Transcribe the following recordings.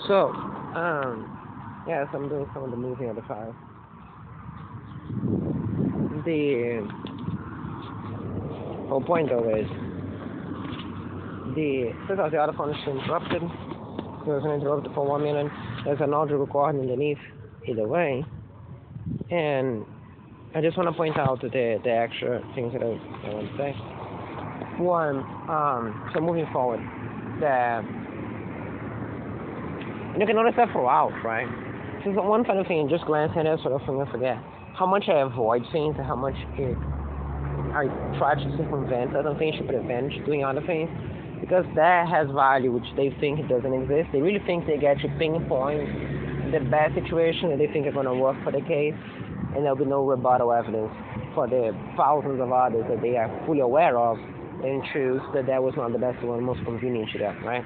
So, yes, I'm doing some of the moving on the file. The whole point though is the since the other phone is interrupted. It was interrupted for 1 minute. There's an audio recording underneath either way, and I just want to point out the extra things that I want to say. One, so moving forward, the and you can notice that throughout, right? So one funny thing, just glancing at it, sort of thing, I forget how much I avoid things and how much I try to circumvent certain things to prevent doing other things because that has value which they think it doesn't exist. They really think they get to pinpoint the best situation that they think are going to work for the case, and there'll be no rebuttal evidence for the thousands of others that they are fully aware of and choose that that was not the best one, most convenient to them, right?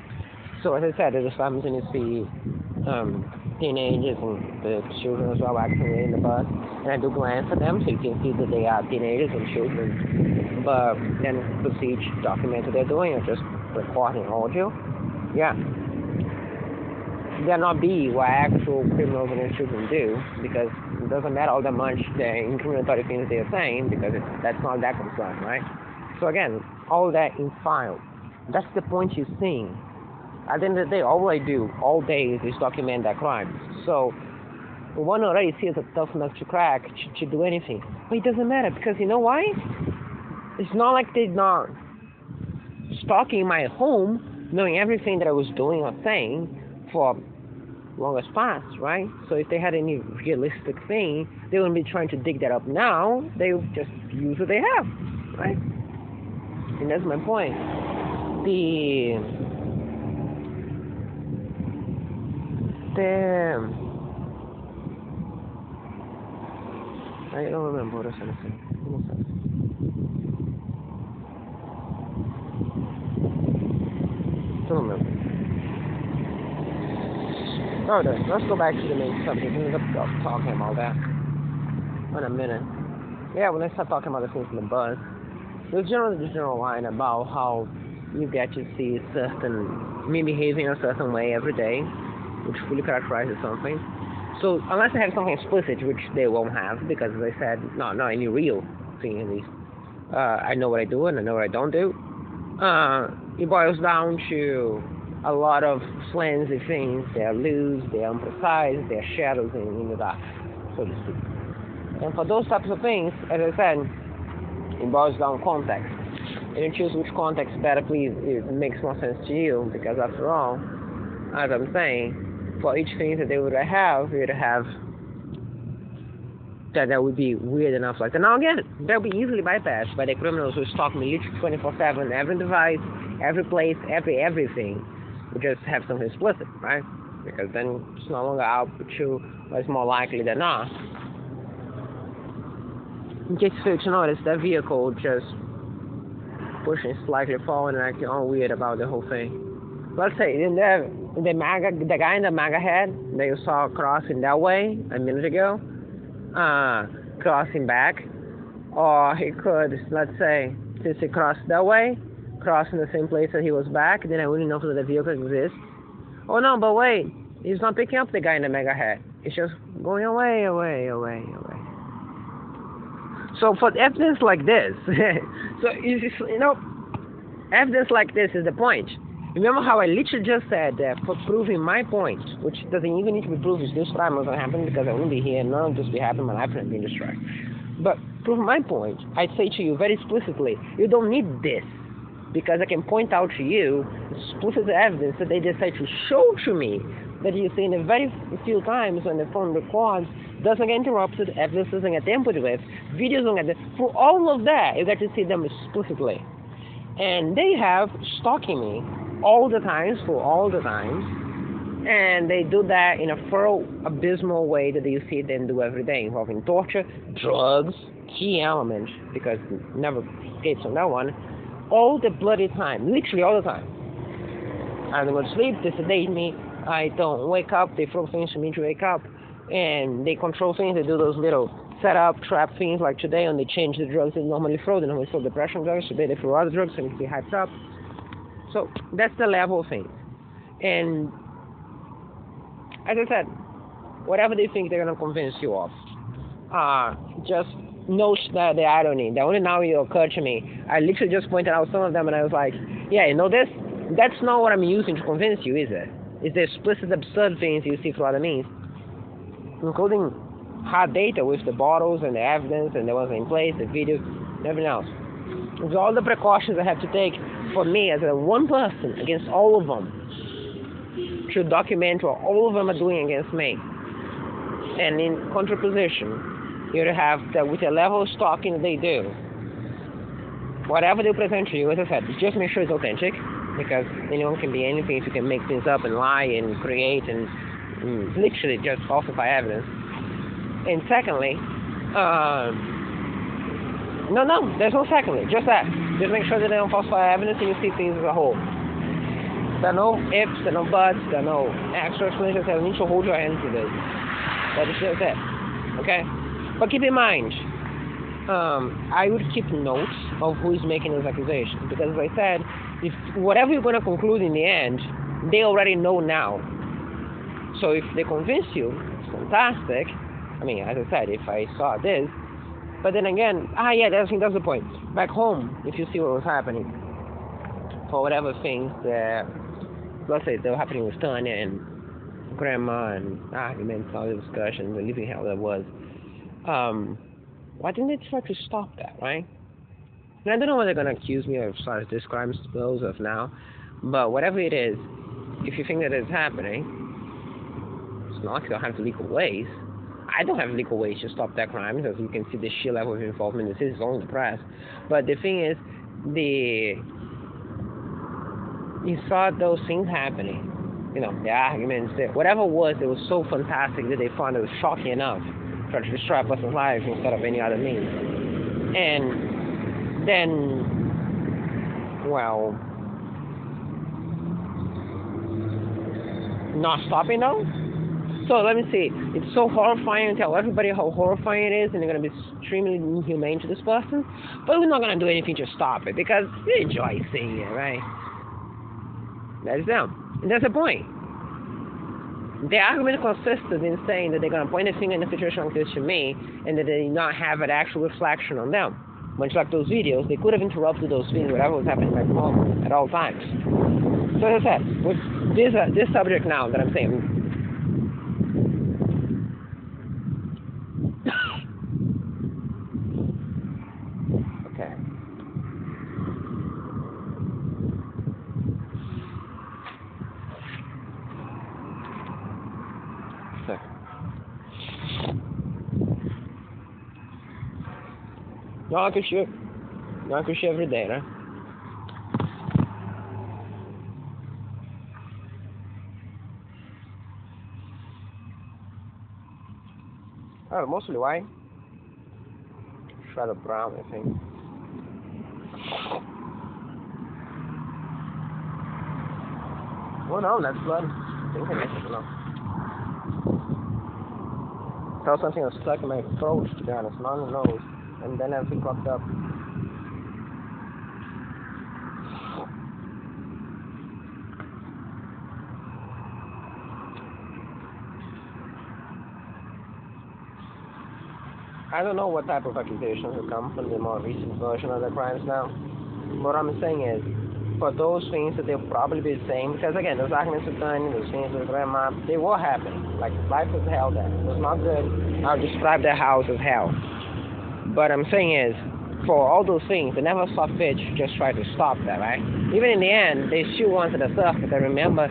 So as I said, there's something to see teenagers and the children as well actually in the bus, and I do glance at them so you can see that they are teenagers and children, but then proceed to document what they're doing or just recording audio. Yeah, they're not be what actual criminals and children do because it doesn't matter all that much the incriminatory things they're saying because that's not that concern, right? So again, all that in file. That's the point you're seeing. At the end of the day, all I do all day is document that crime. So one already sees a tough enough to crack to do anything. But it doesn't matter because you know why? It's not like they're not stalking my home, knowing everything that I was doing or saying for longest past, right? So if they had any realistic thing, they wouldn't be trying to dig that up now. They would just use what they have, right? And that's my point. I don't remember what I was going to say. Don't remember. Oh, let's go back to the main subject. We'll end up talking about that in a minute. Yeah, when I start talking about the things in the bus, there's generally the general line about how you get to see me behaving a certain way every day, which fully characterizes something. So unless they have something explicit, which they won't have, because as I said, not any real thing at least. I know what I do and I know what I don't do. It boils down to a lot of flimsy things. They are loose, they are imprecise, they are shadows in the dark, so to speak. And for those types of things, as I said, it boils down context. And you choose which context better, please. It makes more sense to you because after all, as I'm saying, for each thing that they would have, you would have that would be weird enough like that. Now again, that would be easily bypassed by the criminals who stalk me literally 24/7, every device, every place, everything. We just have something explicit, right? Because then it's no longer out with you, but it's more likely than not. In case you fail to notice, that vehicle just pushing slightly forward and acting all weird about the whole thing. Let's say the guy in the MAGA head that you saw crossing that way a minute ago, crossing back, or he could, let's say, since he crossed that way, crossing the same place that he was back, then I wouldn't know that the vehicle exists. Oh no, but wait, he's not picking up the guy in the MAGA head. It's just going away. So for evidence like this, so evidence like this is the point. Remember how I literally just said that for proving my point, which doesn't even need to be proved, if this crime was going to happen because I wouldn't be here, none of this would be happening, my life would be destroyed. But prove my point, I'd say to you very explicitly, you don't need this, because I can point out to you explicit evidence that they decide to show to me that you see in a very few times when the phone records, doesn't get interrupted, evidence doesn't get tampered with, videos don't get. For all of that, you get to see them explicitly. And they have stalking me all the times, and they do that in a thorough, abysmal way that you see them do every day, involving torture, drugs, key elements, because never escapes on that one, all the bloody time, literally all the time. I don't go to sleep, they sedate me, I don't wake up, they throw things for me to wake up, and they control things, they do those little set-up, trap things like today, and they change the drugs they normally throw depression drugs, today they throw other drugs, and they hyped up. So that's the level of things. And as I said, whatever they think they're gonna convince you of, just note that the irony. The only now it occurred to me. I literally just pointed out some of them, and I was like, yeah, you know this? That's not what I'm using to convince you, is it? It's the explicit, absurd things you see through other means, including hard data with the bottles and the evidence and the ones in place, the videos, and everything else. It's all the precautions I have to take for me as a one person against all of them to document what all of them are doing against me. And in contraposition, you have that with the level of stalking that they do, whatever they present to you, as I said, just make sure it's authentic, because anyone can be anything if you can make things up and lie and create and literally just falsify evidence. And secondly, no, there's no secondly, just that. Just make sure that they don't falsify evidence and you see things as a whole. There are no ifs, there are no buts, there are no extra explanations. I need to hold your hand to this. That is just it. Okay? But keep in mind, I would keep notes of who is making those accusations, because as I said, if whatever you're going to conclude in the end, they already know now. So if they convince you, it's fantastic. I mean, as I said, if I saw this, but then again, that's the point. Back home, if you see what was happening, for whatever things that, let's say, they were happening with Tanya and Grandma and arguments, all the discussions, and living hell that was, why didn't they try to stop that, right? And I don't know what they're going to accuse me of as far as this crime goes of now, but whatever it is, if you think that it's happening, it's not like you don't have the legal ways. I don't have legal ways to stop that crime, because you can see the sheer level of involvement in this is only the press. But the thing is, you saw those things happening. The arguments, whatever it was so fantastic that they found it was shocking enough to destroy a person's life instead of any other means. And then, well, not stopping though? So let me see. It's so horrifying to tell everybody how horrifying it is, and they're going to be extremely inhumane to this person. But we're not going to do anything to stop it, because they enjoy seeing it, right? That is them. And that's the point. The argument consisted in saying that they're going to point a finger in the situation like this to me, and that they not have an actual reflection on them. Much like those videos, they could have interrupted those things, whatever was happening back home, at all times. So as I said, with this subject now that I'm saying, okay. No, I can shoot every day, right? Oh, mostly white. Shroud of brown, I think. Oh no, that's blood. I think I missed it, no. That was something that was stuck in my throat, to be honest, not in the nose. And then everything popped up. I don't know what type of accusations will come from the more recent version of the crimes now. What I'm saying is, for those things that they'll probably be saying, because again, those arguments with Tanya, those things with Grandma, they were happening. Like, life was hell then. It was not good. I'll describe the house as hell. But I'm saying is, for all those things, they never saw fit to just try to stop that, right? Even in the end, they still wanted to surface. I remember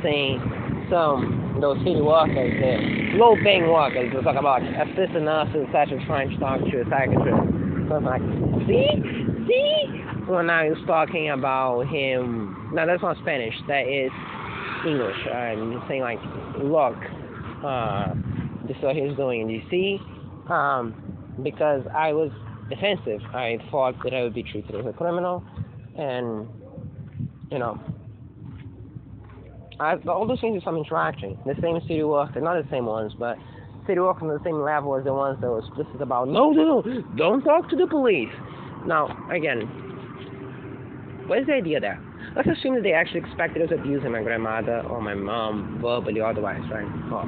seeing those city workers, the low-paying workers, they talk about assistant nurses, such as trying to talk to a psychiatrist. So it's like, see? Well, now he's talking about him. No, that's not Spanish. That is English. And he's saying, like, look, this is what he's doing in D.C., because I was defensive. I thought that I would be treated as a criminal, and, all those things are some interaction. The same city workers, not the same ones, but city workers on the same level as the ones that were explicit about, no, don't talk to the police. Now, again, what is the idea there? Let's assume that they actually expected us to abuse my grandmother or my mom, verbally or otherwise, right? Or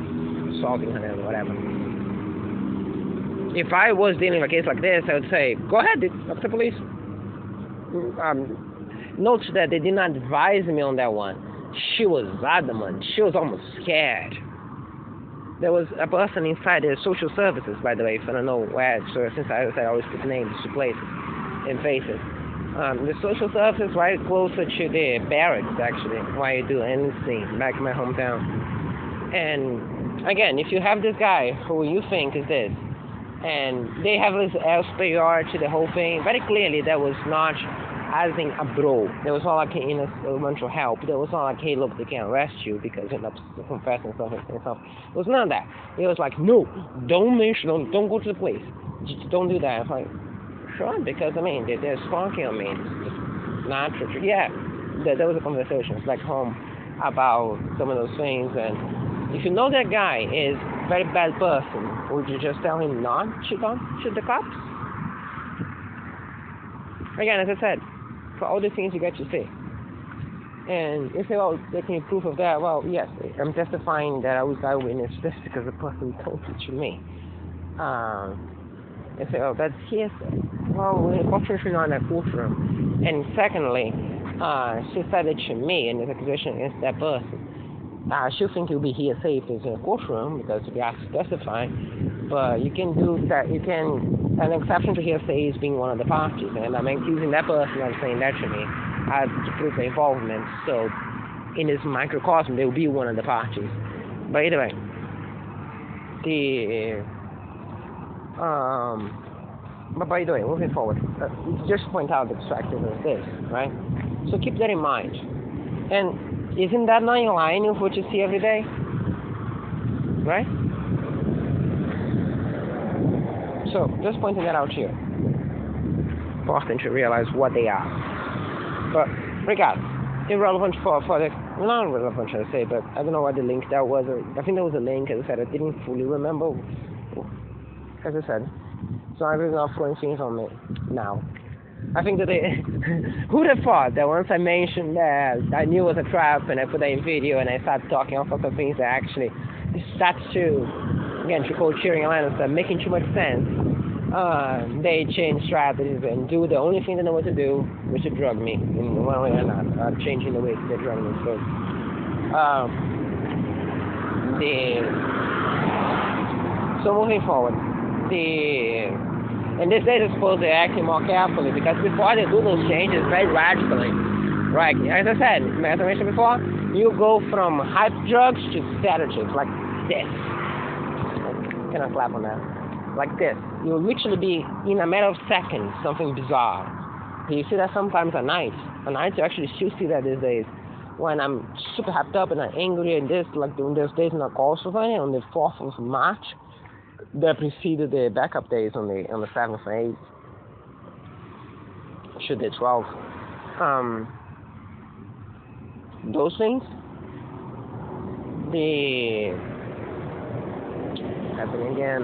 assaulting her or whatever. If I was dealing with a case like this, I would say, go ahead, talk to the police. Note that they did not advise me on that one. She was adamant. She was almost scared. There was a person inside the social services, by the way, if I don't know where, so since I always put names to places and faces. The social services right closer to the barracks, actually, where you do anything, back in my hometown. And again, if you have this guy who you think is this, and they have this superior to the whole thing, very clearly that was not as in a bro. There was not like a bunch of help. There was not like, hey, look, they can arrest you because you're not confessing something and stuff. It was none of that. It was like, no, don't don't go to the place. Just don't do that. I'm like, sure, because I mean, they're sparking on me. It's not true. Yeah, there was a conversation. It's like home about some of those things. And if you know that guy is a very bad person, would you just tell him not to shoot the cops? Again, as I said, for all the things you get to say. And you say, well, they can proof of that. Well, yes, I'm testifying that I was eyewitness this because the person told it to me. They say, oh, that's hearsay. Well, unfortunately not in that courtroom. And secondly, she said it to me in this accusation against that person. She'll think it will be hearsay if it's in a courtroom because you'll be asked to testify. But you can do that. You can. An exception to hearsay is being one of the parties, and I'm accusing that person of saying that to me to prove their involvement. So, in this microcosm, they will be one of the parties. But anyway, but by the way, moving forward, just point out the perspective of this, right? So keep that in mind. And isn't that not in line with what you see every day, right? So, just pointing that out here. Important to realize what they are. But, regardless, irrelevant for the... Not irrelevant, should I say, but I don't know what the link that was. I think there was a link, as I said, I didn't fully remember. As I said, so I'm really not throwing things on me now. I think that who would have thought that once I mentioned that I knew it was a trap and I put that in video and I started talking all sorts of things that actually starts to... Again, to quote Cheering Lannister, making too much sense. They change strategies and do the only thing they know what to do, which is drug me in one way or another, changing the way they drug me. So moving forward, and this day they're supposed to acting more carefully because before they do those changes very radically, right? As I said, as I mentioned before, you go from hype drugs to sedatives like this. Cannot clap on that. Like this. You'll literally be, in a matter of seconds, something bizarre. You see that sometimes at night. At night, you actually still see that these days. When I'm super hyped up and I'm angry and this, like during those days in the Kosovo, on the 4th of March, that preceded the backup days on the 7th and 8th. Should the 12th. Those things, happening again.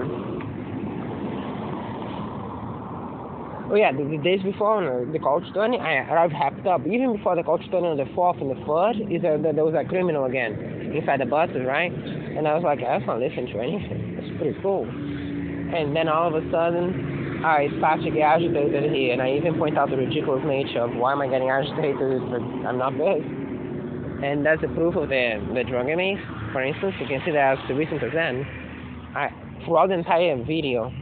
Oh yeah, the days before the coach turning, I arrived hyped up. Even before the coach turning on the 4th and the 3rd, there was a criminal again inside the buses, right? And I was like, I was not listening to anything. It's pretty cool. And then all of a sudden, I start to get agitated here, and I even point out the ridiculous nature of why am I getting agitated if I'm not big. And that's the proof of the drug abuse. For instance, you can see that as the recent event. Throughout the entire video,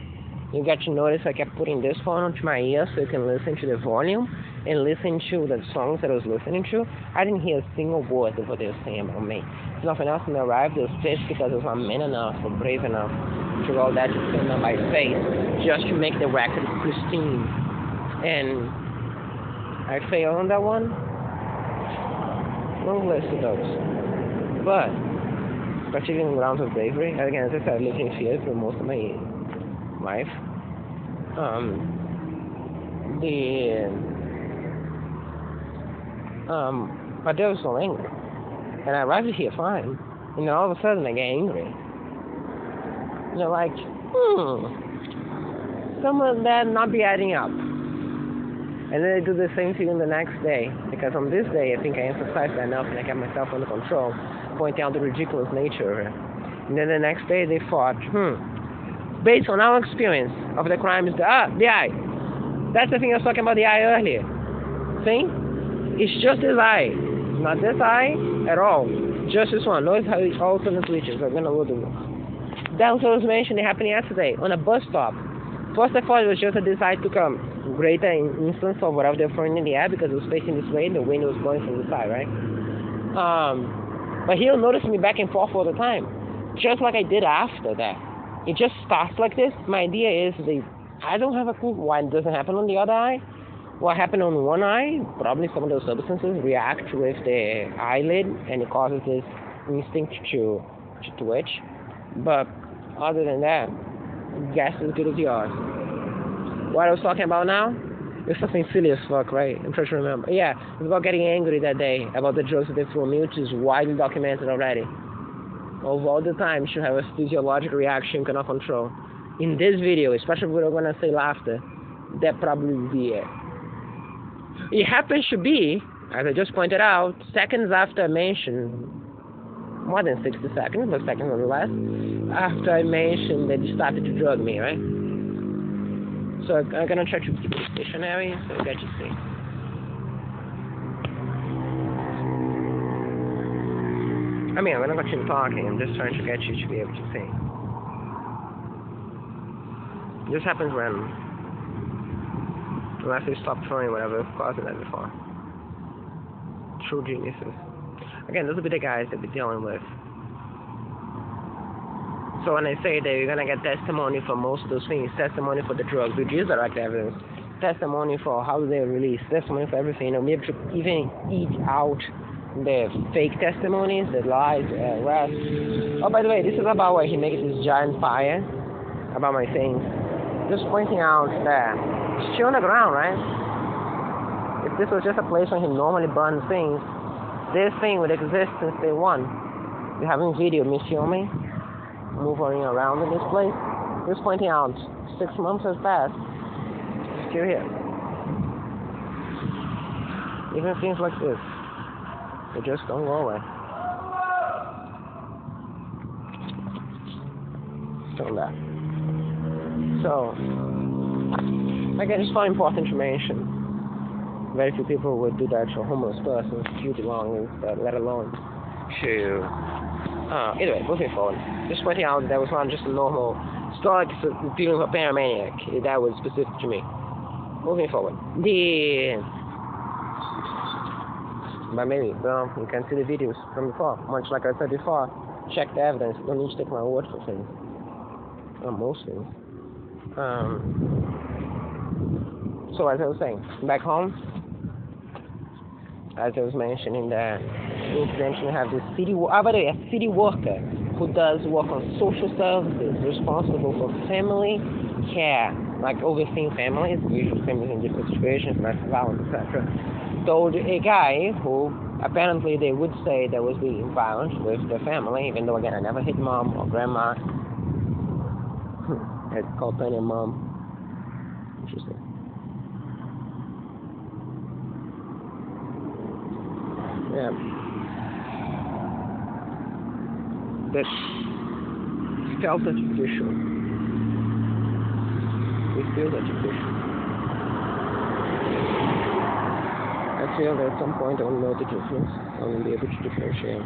you get to notice I kept putting this phone onto my ear so you can listen to the volume and listen to the songs that I was listening to. I didn't hear a single word of what they were saying about me. If nothing else, when I arrived, it was pissed because I was not man enough or brave enough to go that to stand on my face just to make the record pristine. And I failed on that one. Long list of those. But particularly in grounds of bravery. Again, as I said, living in fear for most of my life. But there was no anger. And I arrived here fine. And then all of a sudden I get angry. You know, like, some of that not be adding up. And then I do the same thing the next day, because on this day I think I emphasized that enough and I kept myself under control, pointing out the ridiculous nature of it. And then the next day they thought, based on our experience of the crimes, the eye. That's the thing I was talking about the eye earlier. See? It's just this eye. Not this eye at all. Just this one. Notice how it also switches. I'm going to load the one. That was mentioned, it happened yesterday on a bus stop. First I thought it was just that this eye took a greater instance of whatever they're throwing in the air because it was facing this way and the wind was blowing from the side, right? But he'll notice me back and forth all the time. Just like I did after that. It just starts like this. My idea is I don't have a clue why it doesn't happen on the other eye. What happened on one eye, probably some of those substances react with the eyelid and it causes this instinct to twitch. But other than that, guess as good as yours. What I was talking about now? It's something silly as fuck, right? I'm trying to remember. Yeah, it's about getting angry that day about the drugs that they threw me, which is widely documented already. Of all the times you have a physiological reaction you cannot control. In this video, especially if we're going to say laughter, that probably will be it. It happens to be, as I just pointed out, seconds after I mentioned, more than 60 seconds, but seconds or less, after I mentioned that you started to drug me, right? So I'm going to try to keep it stationary so I get you see. I mean, I'm going to continue talking. I'm just trying to get you to be able to see. This happens when, unless they stop throwing whatever caused that before. True geniuses. Again, those will be the guys that we're dealing with. So when I say that you're going to get testimony for most of those things, testimony for the drugs, which is direct evidence, testimony for how they release, testimony for everything, and we'll be able to even eat out the fake testimonies, the lies, rest. Oh, by the way, this is about where he makes this giant fire, about my things. Just pointing out that it's still on the ground, right? If this was just a place where he normally burns things, this thing would exist since day one. You're having video, me filming, moving around in this place. Just pointing out, 6 months has passed. It's still here. Even things like this, they just don't go away. So that. So, again, it's very important to mention. Very few people would do that to a homeless person, few belongings, let alone to... anyway, moving forward. Just pointing out that was not just a normal stoic feeling of a paramaniac. That was specific to me. Moving forward. But maybe, well, you can see the videos from before. Much like I said before, check the evidence. You don't need to take my word for things. Or most things. So as I was saying, back home, as I was mentioning that incident, you have this city worker who does work on social services, responsible for family care, like overseeing families, usually families in different situations, like violence, etc. Told a guy who apparently they would say that was being violent with the family, even though again I never hit mom or grandma. I called Penny a mom. Interesting. Yeah. That felt artificial. It feels artificial. I feel that at some point I will know the difference. I will be able to differentiate.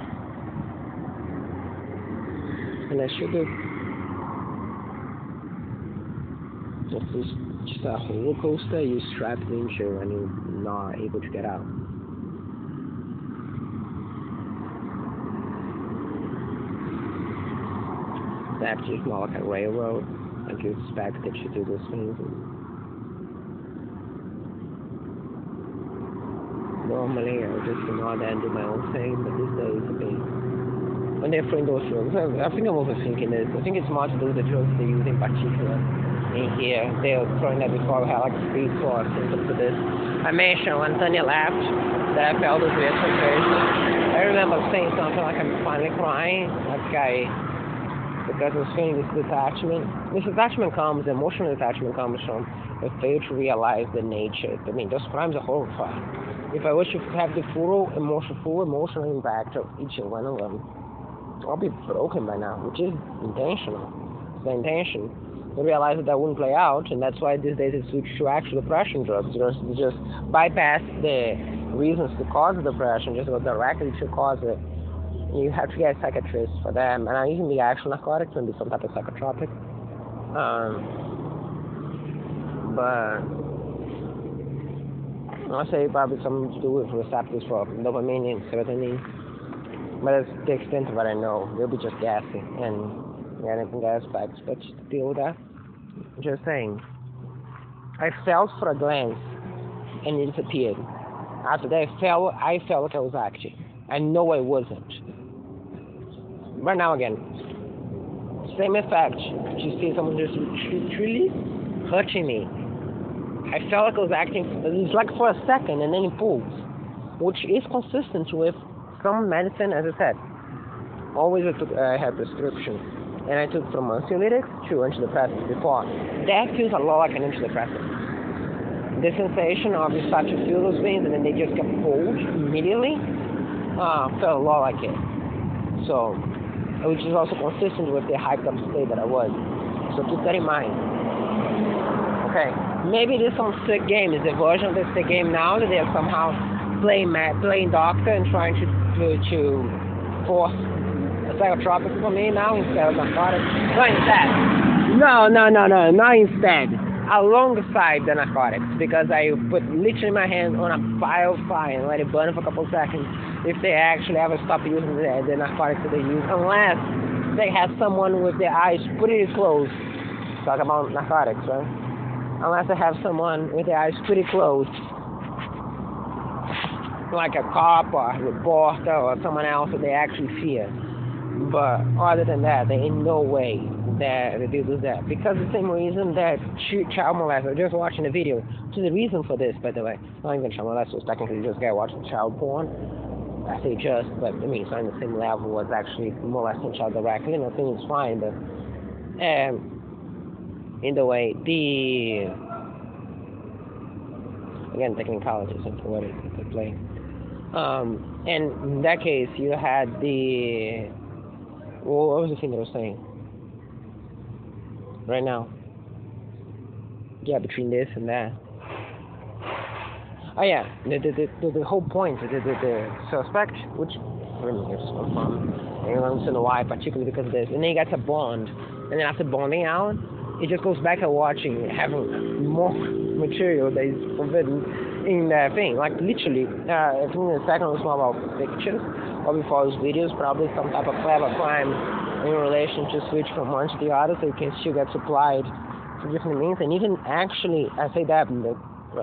And I should have. This is just a roller coaster you're strapped into and you're not able to get out. That is more like a railroad. Like you expect that you do those things. Normally I would just nod and do my own thing, but these days I mean, when they're throwing those drugs, I think I'm overthinking this. I think it's more to do with the drugs they use in particular. In here, they're throwing that before we had like speed force and to this. I mentioned when Tanya left that I felt this weird sensation. I remember saying something like I'm finally crying, like because I was feeling this detachment. This detachment comes, emotional detachment comes from the failure to realize the nature. I mean, those crimes are horrifying. If I wish to have the full emotional impact of each one of them, I'll be broken by now, which is intentional. It's the intention. I realized that wouldn't play out, and that's why these days it's switched to actual depression drugs. Just bypass the reasons to cause the depression, just go directly to cause it. You have to get a psychiatrist for them, and even the actual narcotics can be some type of psychotropic. But I'll say probably something to do with receptors for dopamine and serotonin. But that's the extent of what I know. They'll be just gassy and anything aspects, but to deal with that, just saying. I felt for a glance and it disappeared. After that, I felt like I was acting. I know I wasn't. Right now again, same effect. You see someone just truly hurting me. I felt like I was acting. It was like for a second, and then it pulls, which is consistent with some medicine, as I said. Always I had prescription, and I took from anxiolytics to antidepressants before. That feels a lot like an antidepressant. The sensation of you start to feel those things, and then they just get pulled immediately. Felt a lot like it. So, which is also consistent with the hyped up state that I was. So keep that in mind. Okay, maybe there's some sick game. Is the version of the sick game now that they're somehow playing doctor and trying to force a psychotropic for me now instead of narcotics? Not instead. No, not instead. Alongside the narcotics, because I put literally my hand on a pile of fire and let it burn for a couple of seconds if they actually ever stop using the narcotics that they use, unless they have someone with their eyes pretty closed. Talk about narcotics, right? Unless they have someone with their eyes pretty closed, like a cop or a reporter or someone else that they actually fear. But other than that, there ain't no way that they do that. Because the same reason that child molesters, just watching the video, which is the reason for this, by the way, not even child molesters, technically just guy watching child porn. I say just, but I mean, it's not on the same level as actually molesting child directly, and I think it's fine, but either way, again, technicalities into what it play. And in that case, you had what was the thing that I was saying? Right now. Yeah, between this and that. Oh yeah, the whole point, the suspect, which really is confirmed, and I understand why, particularly because of this, and then he gets a bond, and then after bonding out, it just goes back to watching, having more material that is forbidden in that thing. Like literally, I think the second was more about pictures, or before those videos, probably some type of clever crime in relation to switch from one to the other, so you can still get supplied to different means, and even actually, I say that,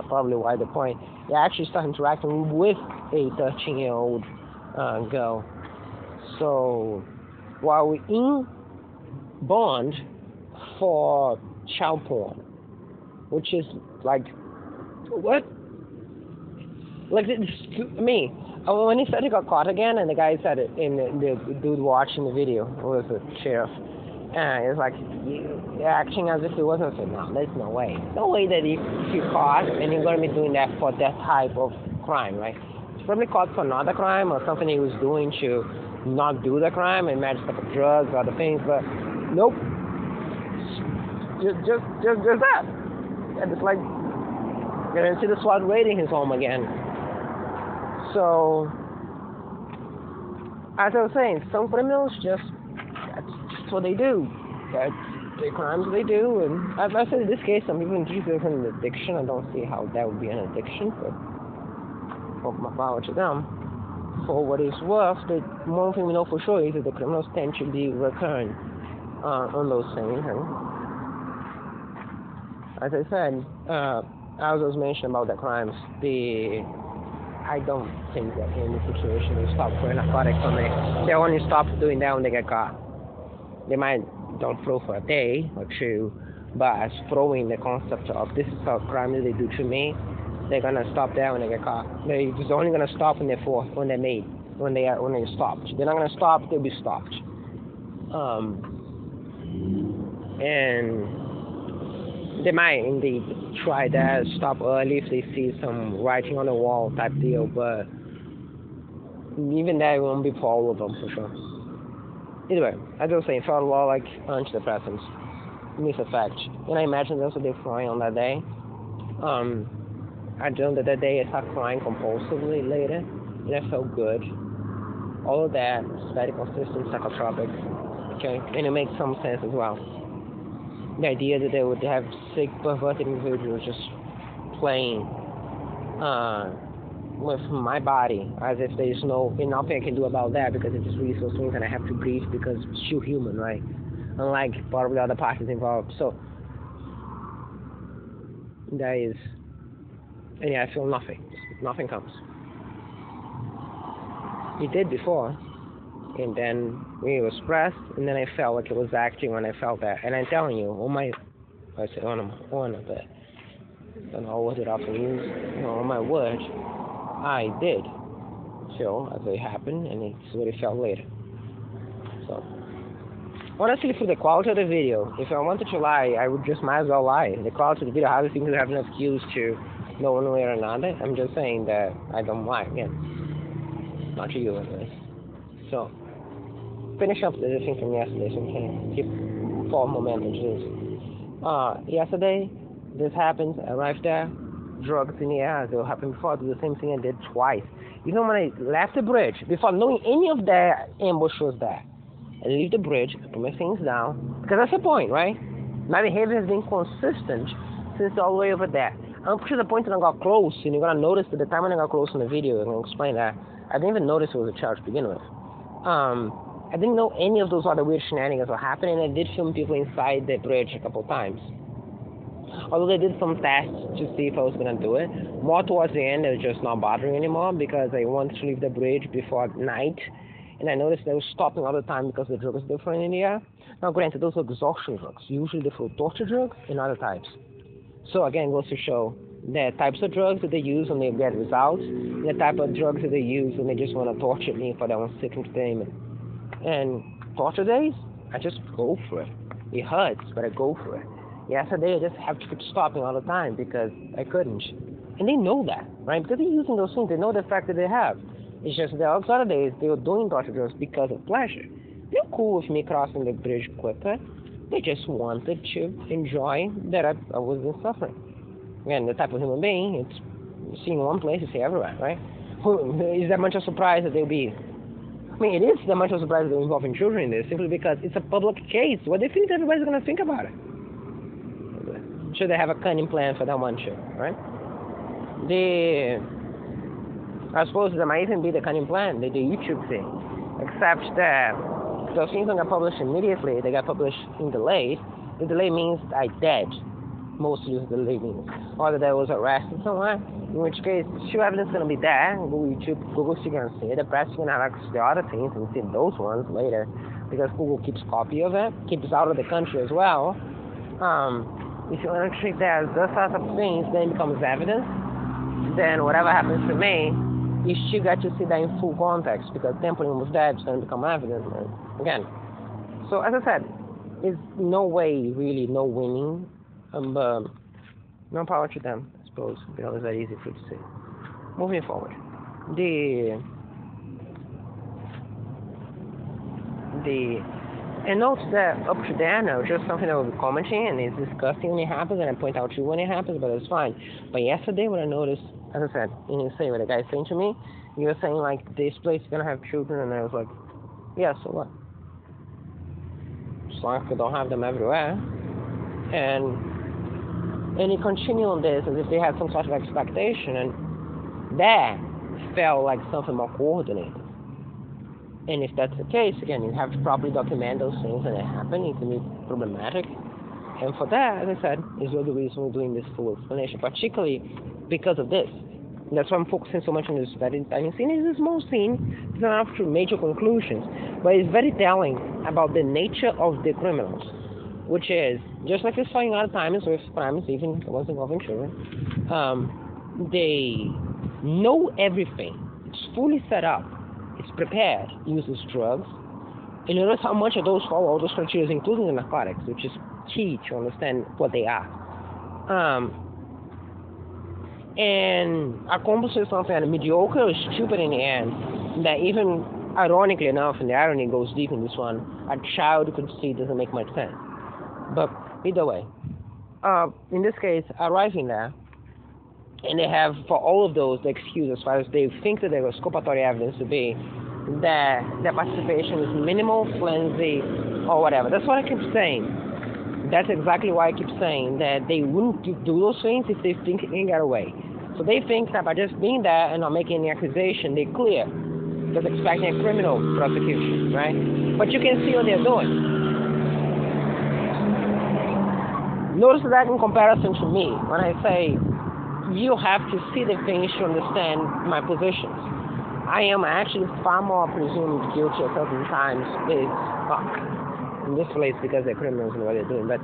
probably why the point, they actually start interacting with a 13-year-old girl. So, while we're in bond for child porn, which is like, what? Like, me. When he said he got caught again, and the guy said it, and the dude watching the video was the sheriff, it's like, you're acting as if it wasn't. So no, there's no way. No way that if you're caught, and you're going to be doing that for that type of crime, right? He's probably caught for another crime, or something he was doing to not do the crime, and imagine stuff of drugs, other things, but nope. Just that. And it's like, you're going to see the SWAT raiding his home again. So, as I was saying, some criminals that's what they do. That's the crimes they do. And as I said, in this case, some people treat it as an addiction. I don't see how that would be an addiction, but hope my power to them. For what it's worth, the one thing we know for sure is that the criminals tend to be recurrent on those things. And as I said, as I was mentioning about the crimes, I don't think that in any situation they stop throwing narcotics on me. They only stop doing that when they get caught. They might don't throw for a day or two, but as throwing the concept of this is a crime that they do to me, they're gonna stop there when they get caught. They're only gonna stop when they're stopped. They're not gonna stop. They'll be stopped. And they might indeed try that, stop early if they see some writing on the wall type deal, but even that won't be for all of them for sure. Either way, as I was saying, felt a lot like antidepressants. It's a fact. And I imagine that's what they're crying on that day. I dreamed that day I started crying compulsively later, and I felt good. All of that is very consistent psychotropic. Okay, and it makes some sense as well. The idea that they would have sick, perverted individuals just playing with my body as if there's nothing I can do about that because it just really so swings and I have to breathe because it's still human, right? Unlike probably other parties involved. So that is, and yeah, I feel nothing. Nothing comes. It did before, and then it was pressed, and then I felt like it was acting when I felt that. And I'm telling you, I said on but I don't know what it often use. On my word, I did feel as it happened, and it's what it felt later. So, honestly, for the quality of the video, if I wanted to lie, I would just might as well lie. The quality of the video, I obviously seem to have enough cues to know one way or another. I'm just saying that I don't lie again. Not to you, anyways. So, finish up the thing from yesterday so we can keep forward momentum to this. Yesterday, this happened. I arrived there. Drugs in the air, as it happened before. I did the same thing I did twice. Even when I left the bridge, before knowing any of the ambush was there, I leave the bridge, I put my things down, because that's the point, right? My behavior has been consistent since all the way over there. I'm to the point that I got close, and you're going to notice that the time when I got close in the video, I'm going to explain that, I didn't even notice it was a child to begin with. I didn't know any of those other weird shenanigans were happening, and I did film people inside the bridge a couple times. Although they did some tests to see if I was going to do it. More towards the end, it was just not bothering anymore because I wanted to leave the bridge before night. And I noticed they were stopping all the time because the drug was different in the air. Now, granted, those are exhaustion drugs. Usually they're for torture drugs and other types. So, again, goes to show the types of drugs that they use when they get results, and the type of drugs that they use when they just want to torture me for their own sick entertainment. And torture days, I just go for it. It hurts, but I go for it. Yesterday, I just have to keep stopping all the time because I couldn't. And they know that, right? Because they're using those things, they know the fact that they have. It's just that all other days, they were doing torture drugs because of pleasure. They're cool with me crossing the bridge quicker. They just wanted to enjoy that I wasn't suffering. Again, the type of human being, it's seeing one place, you see everywhere, right? Is that much of a surprise that they'll be... I mean, it is that much of a surprise that they're involving children in this, simply because it's a public case. What do you think everybody's going to think about it? I'm sure they have a cunning plan for that one shit, right? I suppose that might even be the cunning plan, the YouTube thing. Except that those things don't get published immediately, they got published in delayed. The delay means I dead. Mostly is the delay means. Or that I was arrested somewhere. In which case, sure evidence is going to be there. Google still going to see it. The press is going to have access to the other things and see those ones later. Because Google keeps copy of it. Keeps it out of the country as well. If you want to treat that as those sorts of things, then it becomes evidence. Then whatever happens to me, you still got to see that in full context, because tampering with that is going to become evident again. So as I said, it's no way really no winning, but no power to them, I suppose, because it's very easy for you to say. Moving forward, and note that up to there now, just something that we'll be commenting, and it's disgusting when it happens, and I point out to you when it happens, but it's fine. But yesterday when I noticed, as I said, you didn't say what the guy saying to me, he was saying like, this place is going to have children, and I was like, yeah, so what? As long as we don't have them everywhere. And he continued on this as if they had some sort of expectation, and that felt like something more coordinated. And if that's the case, again, you have to properly document those things when they happen. It can be problematic. And for that, as I said, is one of the reasons we're doing this full explanation, particularly because of this. And that's why I'm focusing so much on this very tiny scene. It's a small scene. It's not up to major conclusions. But it's very telling about the nature of the criminals, which is, just like we saw in other times with crimes, even the ones involving children, they know everything. It's fully set up. It's prepared, uses drugs, And notice how much of those follow all those criteria, including the narcotics, which is key to understand what they are. And accomplishes something that mediocre or stupid in the end, that even ironically enough, and the irony goes deep in this one, a child could see doesn't make much sense. But either way, in this case, arriving there, and they have for all of those the excuse as far as they think that there was exculpatory evidence to be that their participation is minimal, flimsy, or whatever. That's what I keep saying. That's exactly why I keep saying that they wouldn't do those things if they think they can get away. So they think that by just being there and not making any accusation, they're clear. Because expecting a criminal prosecution, right? But you can see what they're doing. Notice that in comparison to me, when I say you have to see the things to understand my positions. I am actually far more presumed guilty at certain times in this place because they're criminals and what they're doing, but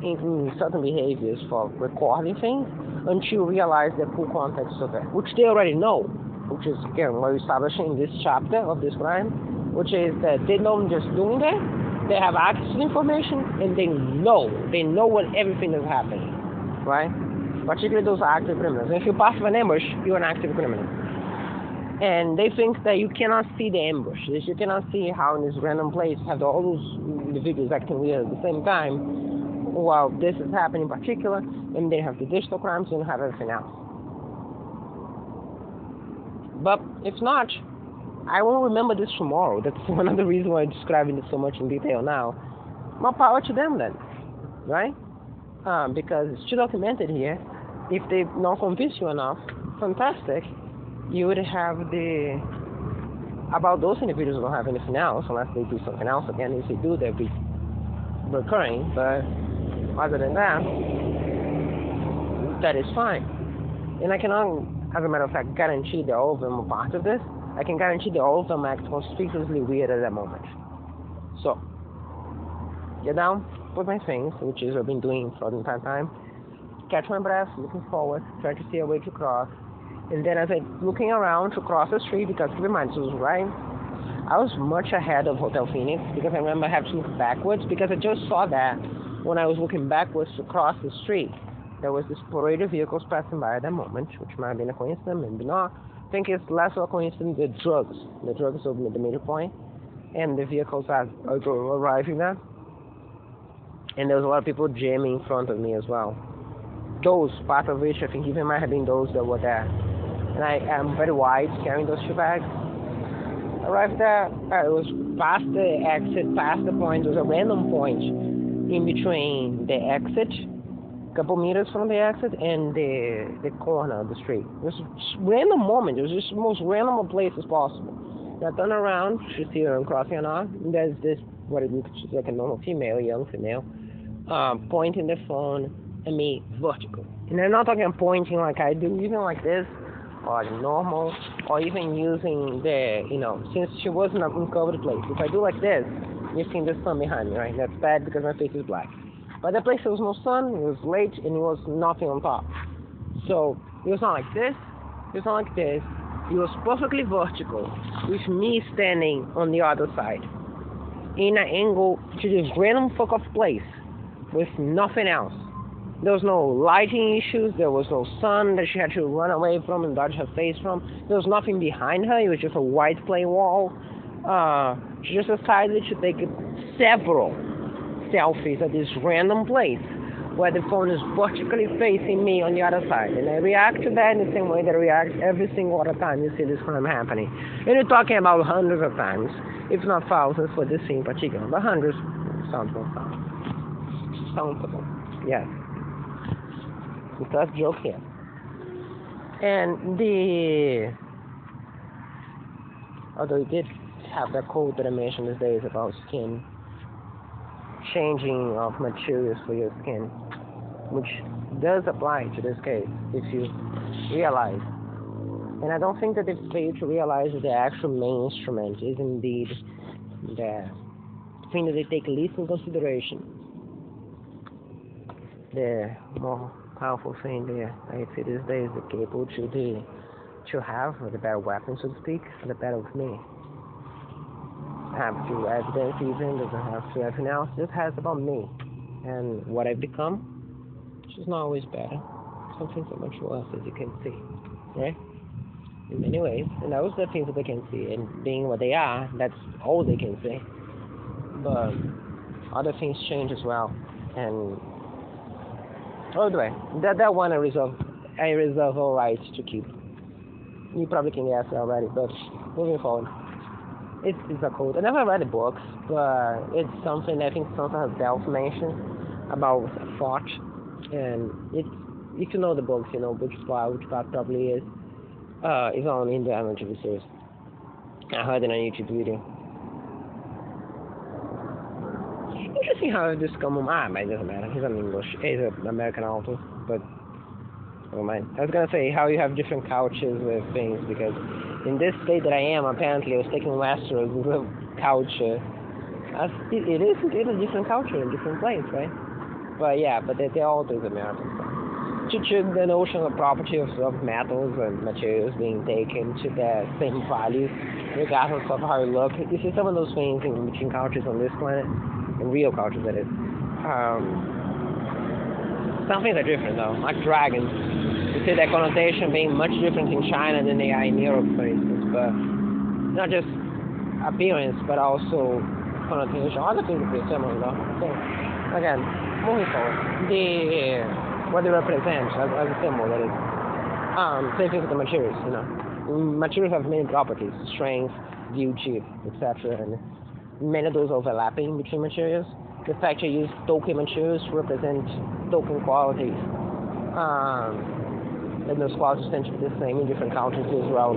in certain behaviors for recording things until you realize the full context of it, which they already know, which is, again, what we're establishing in this chapter of this crime, which is that they don't just doing that, they have access to information and they know what everything is happening, right? Particularly those active criminals. And if you pass an ambush, you're an active criminal. And they think that you cannot see the ambush. You cannot see how in this random place have all those individuals acting weird at the same time while this is happening in particular, and they have the digital crimes and have everything else. But if not, I won't remember this tomorrow. That's one of the reasons why I'm describing it so much in detail now. More power to them then, right? Because it's too documented here. If they've not convinced you enough, fantastic. You would have about those individuals who don't have anything else, unless they do something else again. If they do, they'll be recurring. But other than that, that is fine. And I cannot, as a matter of fact, guarantee that all of them are part of this. I can guarantee that all of them act conspicuously weird at that moment. So, get down, put my things, which is what I've been doing for the entire time. Catch my breath, looking forward, try to see a way to cross. And then as I'm looking around to cross the street, because keep in mind, this was right, I was much ahead of Hotel Phoenix, because I remember I have to look backwards, because I just saw that when I was looking backwards to cross the street. There was this parade of vehicles passing by at that moment, which might have been a coincidence, maybe not. I think it's less of a coincidence than drugs. The drugs open at the middle point, and the vehicles are arriving there. And there was a lot of people jamming in front of me as well. Those, part of which I think even might have been those that were there. And I am very wide carrying those two bags. Arrived there, it was past the exit, past the point. There was a random point in between the exit, a couple meters from the exit, and the corner of the street. It was a random moment. It was just the most random place as possible. And I turned around to see her crossing or not. And there's this, what it looks like a normal female, a young female, pointing the phone at me vertical. And I'm not talking pointing like I do, even like this, or normal, or even using the, since she was in an uncovered place. If I do like this, you're seeing the sun behind me, right? That's bad because my face is black. But the place there was no sun, it was late, and it was nothing on top. So it was not like this, it was not like this. It was perfectly vertical, with me standing on the other side, in an angle to this random fuck off place, with nothing else. There was no lighting issues, there was no sun that she had to run away from and dodge her face from. There was nothing behind her, it was just a white plain wall. She just decided to take several selfies at this random place where the phone is vertically facing me on the other side. And I react to that in the same way that I react every single other time you see this crime happening. And you're talking about hundreds of times, if not thousands for this scene in particular, but hundreds sounds more countable. Yes. It's a joke here. And although it did have that quote that I mentioned these days about skin, changing of materials for your skin, which does apply to this case, if you realize. And I don't think that they fail to realize that the actual main instrument is indeed the thing that they take least in consideration. The more powerful thing there, I see these days, the capable to have the better weapon, so to speak, the better with me. have to evidence even, doesn't have to anything else. Just has about me and what I've become, which is not always better. Some things are much worse, as you can see, right? In many ways, and those are the things that they can see, and being what they are, that's all they can see. But other things change as well, and by the way, that one I reserve all rights to keep. You probably can guess already, but moving forward, it's a code. I never read the books, but it's something I think Sansa herself mentioned about thought, and it's, if you know the books, you know which part probably is on in the Amateur series. I heard it on a YouTube video. Interesting how this come but it doesn't matter. He's an English, he's an American author, but never mind. I was gonna say how you have different couches with things, because in this state that I am, apparently I was taking Westeros as a culture. It is a different culture in different place, right? But yeah, but they're all those Americans. The notion of property of metals and materials being taken to their same value, regardless of how you look. You see some of those things in between cultures on this planet, in real cultures that is. Some things are different though, like dragons. You see their connotation being much different in China than they are in Europe, for instance. But not just appearance, but also connotation. Other things are pretty similar though. So again, moving forward, what they represent as a symbol, that is. Same thing with the materials, you know. Materials have many properties, strength, beauty, etc. And many of those overlapping between materials. The fact you use Tolkien materials to represent Tolkien qualities. And those qualities tend to be the same in different cultures as well.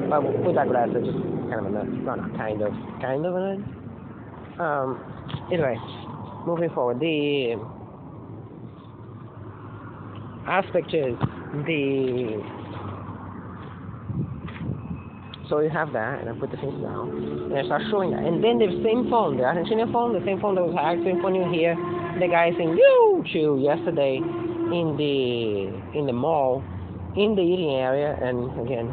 But we digress, it's just kind of a nut. Not kind of a nut. Anyway, moving forward, the aspect is so you have that, and I put the things down, and I start showing that, and then the same phone, the Argentinian phone, the same phone that was acting when you hear the guy saying "yo" to yesterday in the mall, in the eating area, and again,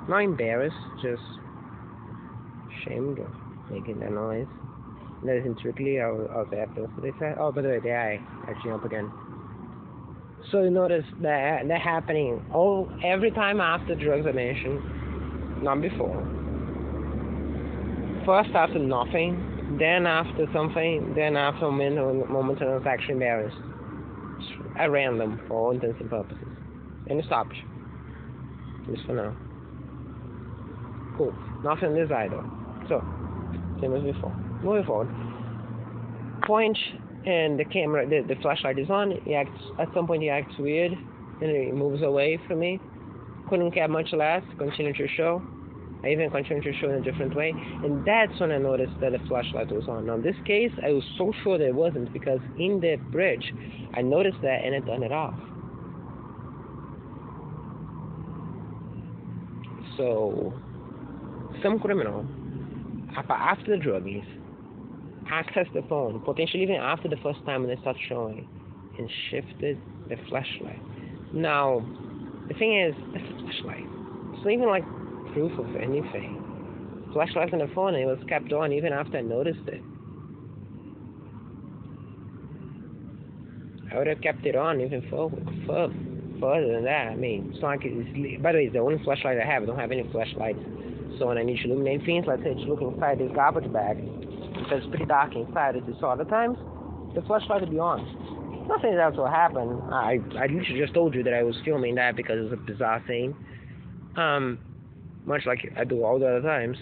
not embarrassed, just ashamed of making that noise. That isn't strictly I was after. They said, oh, by the way, the eye actually up again. So you notice that happening every time after drugs are mentioned, not before. First after nothing, then after something, then after a moment when I was actually embarrassed. At random, for all intents and purposes. And it stopped. Just for now. Cool. Nothing in this either. So, same as before. Moving forward. Point, and the camera, the flashlight is on. At some point he acts weird, and he moves away from me. Couldn't care much less. Continued to show. I even continued to show in a different way, and that's when I noticed that the flashlight was on. Now in this case, I was so sure that it wasn't, because in the bridge, I noticed that and I turned it off. So, some criminal, after the druggies, accessed the phone, potentially even after the first time when they started showing, and shifted the flashlight. Now, the thing is, it's a flashlight. It's not even like proof of anything. Flashlight on the phone, and it was kept on even after I noticed it. I would have kept it on even further than that. I mean, it's not like it's, by the way, it's the only flashlight I have. I don't have any flashlights. So when I need to illuminate things, let's say it's looking inside this garbage bag, because it's pretty dark inside, as you saw other times, the flashlight will be on. Nothing else will happen. I literally just told you that I was filming that because it was a bizarre thing. Much like I do all the other times.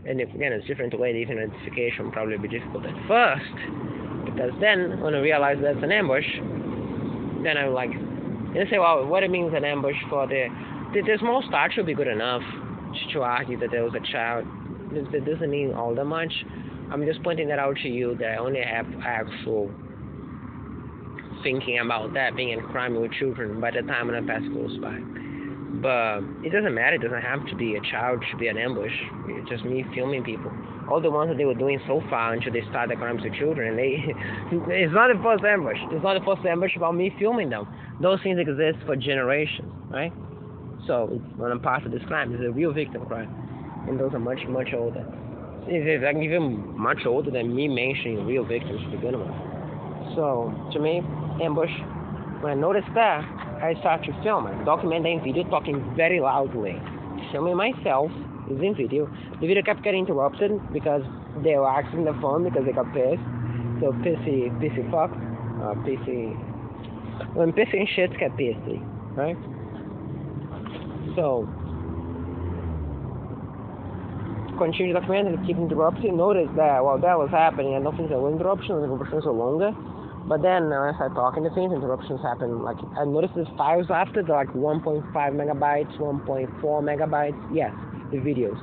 And if, again, it's different way, even identification will probably be difficult at first. Because then, when I realize that's an ambush, then I'm like, and I say, well, what it means an ambush for the small stature would be good enough to argue that there was a child. That doesn't mean all that much. I'm just pointing that out to you, that I only have actual thinking about that being a crime with children by the time when a pass goes by. But it doesn't matter. It doesn't have to be a child. It should be an ambush. It's just me filming people. All the ones that they were doing so far until they start the crimes with children, it's not the first ambush. It's not the first ambush about me filming them. Those things exist for generations, right? So it's on a part of this crime. It's a real victim crime, and those are much older. It's like even much older than me mentioning real victims to begin with. So to me, ambush. When I noticed that, I started to film it, documenting video, talking very loudly, filming myself using video. The video kept getting interrupted because they were asking the phone because they got pissed. So pissy fuck, pissy. When pissy and shits get pissy, right? So continue documenting, keep interrupting. Notice that while that was happening, I don't think there were interruptions. The interruptions were longer. But then when I started talking to things, interruptions happen. Like I noticed the files after, they're like 1.5 megabytes, 1.4 megabytes. Yes, the videos.